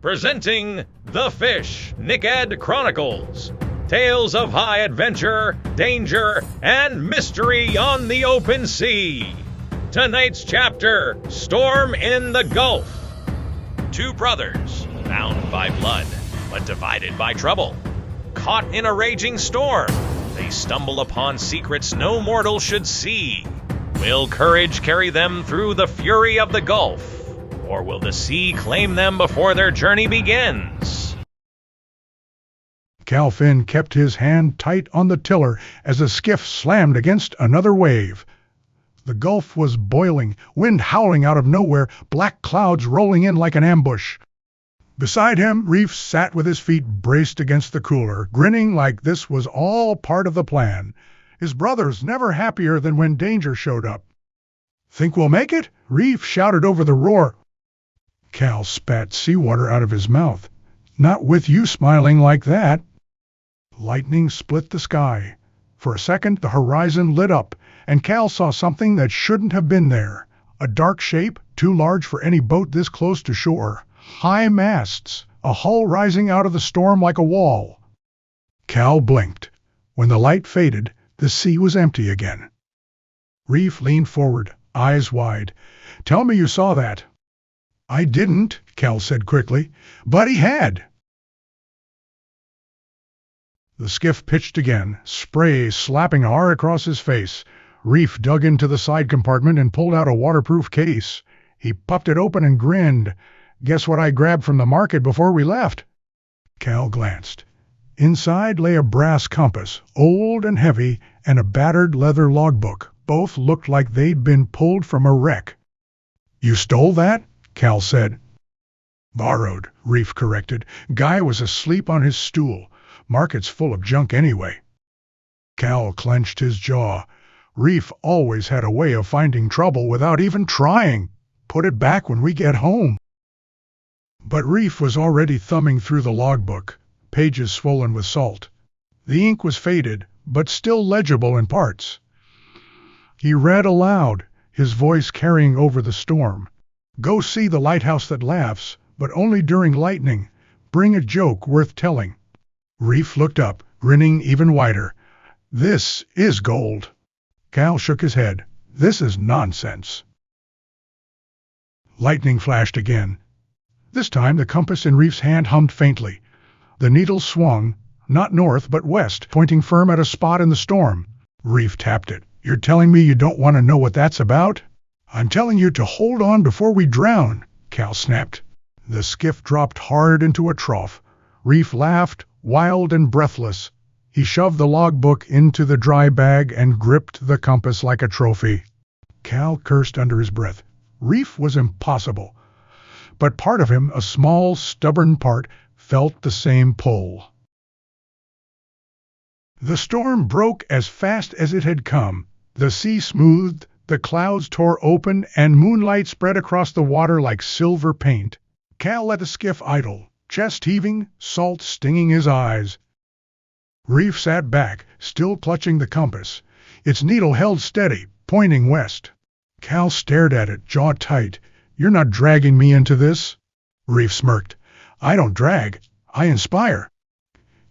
Presenting the Phishnicked Chronicles. Tales of high adventure, danger, and mystery on the open sea. Tonight's chapter, Storm in the Gulf. Two brothers, bound by blood, but divided by trouble. Caught in a raging storm, they stumble upon secrets no mortal should see. Will courage carry them through the fury of the Gulf? Or will the sea claim them before their journey begins? Cal Finn kept his hand tight on the tiller as the skiff slammed against another wave. The Gulf was boiling, wind howling out of nowhere, black clouds rolling in like an ambush. Beside him, Reef sat with his feet braced against the cooler, grinning like this was all part of the plan. His brothers never happier than when danger showed up. "Think we'll make it?" Reef shouted over the roar. Cal spat seawater out of his mouth. "Not with you smiling like that." Lightning split the sky. For a second, the horizon lit up, and Cal saw something that shouldn't have been there. A dark shape, too large for any boat this close to shore. High masts, a hull rising out of the storm like a wall. Cal blinked. When the light faded, the sea was empty again. Reef leaned forward, eyes wide. "Tell me you saw that." "I didn't," Cal said quickly, "but he had." The skiff pitched again, spray slapping hard across his face. Reef dug into the side compartment and pulled out a waterproof case. He puffed it open and grinned. "Guess what I grabbed from the market before we left?" Cal glanced. Inside lay a brass compass, old and heavy, and a battered leather logbook. Both looked like they'd been pulled from a wreck. "You stole that?" Cal said. "Borrowed," Reef corrected. "Guy was asleep on his stool. Market's full of junk anyway." Cal clenched his jaw. Reef always had a way of finding trouble without even trying. "Put it back when we get home." But Reef was already thumbing through the logbook, pages swollen with salt. The ink was faded, but still legible in parts. He read aloud, his voice carrying over the storm. "Go see the lighthouse that laughs, but only during lightning. Bring a joke worth telling." Reef looked up, grinning even wider. "This is gold." Cal shook his head. "This is nonsense." Lightning flashed again. This time the compass in Reef's hand hummed faintly. The needle swung, not north but west, pointing firm at a spot in the storm. Reef tapped it. "You're telling me you don't want to know what that's about?" "I'm telling you to hold on before we drown," Cal snapped. The skiff dropped hard into a trough. Reef laughed, wild and breathless. He shoved the logbook into the dry bag and gripped the compass like a trophy. Cal cursed under his breath. Reef was impossible. But part of him, a small, stubborn part, felt the same pull. The storm broke as fast as it had come. The sea smoothed, the clouds tore open, and moonlight spread across the water like silver paint. Cal let the skiff idle, chest heaving, salt stinging his eyes. Reef sat back, still clutching the compass. Its needle held steady, pointing west. Cal stared at it, jaw tight. "You're not dragging me into this?" Reef smirked. "I don't drag, I inspire."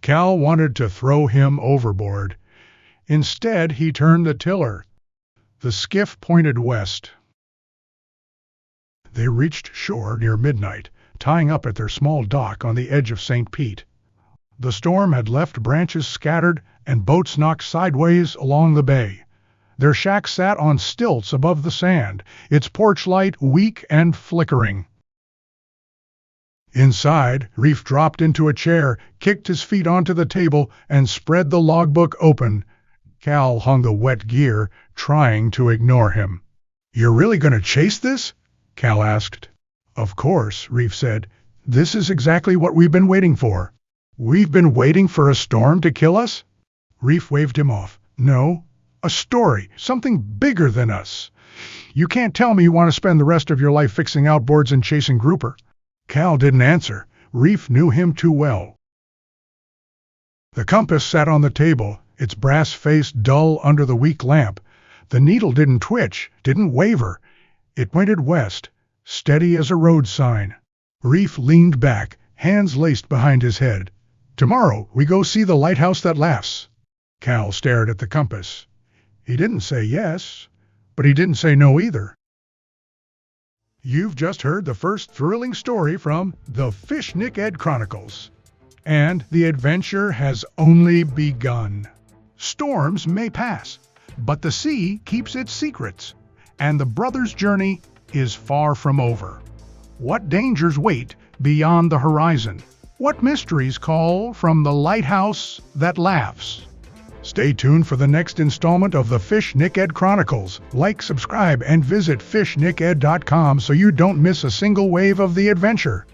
Cal wanted to throw him overboard. Instead, he turned the tiller. The skiff pointed west. They reached shore near midnight, tying up at their small dock on the edge of St. Pete. The storm had left branches scattered and boats knocked sideways along the bay. Their shack sat on stilts above the sand, its porch light weak and flickering. Inside, Reef dropped into a chair, kicked his feet onto the table, and spread the logbook open. Cal hung the wet gear, trying to ignore him. "You're really going to chase this?" Cal asked. "Of course," Reef said. "This is exactly what we've been waiting for." "We've been waiting for a storm to kill us?" Reef waved him off. "No, a story, something bigger than us. You can't tell me you want to spend the rest of your life fixing outboards and chasing grouper." Cal didn't answer. Reef knew him too well. The compass sat on the table, its brass face dull under the weak lamp. The needle didn't twitch, didn't waver. It pointed west, steady as a road sign. Reef leaned back, hands laced behind his head. Tomorrow we go see the lighthouse that laughs. Cal stared at the compass. He didn't say yes, but he didn't say no either. You've just heard the first thrilling story from the Phishnicked Chronicles. And the adventure has only begun. Storms may pass, but the sea keeps its secrets, and the brothers' journey is far from over. What dangers wait beyond the horizon? What mysteries call from the lighthouse that laughs? Stay tuned for the next installment of the Phishnicked Chronicles. Like, subscribe, and visit phishnicked.com so you don't miss a single wave of the adventure.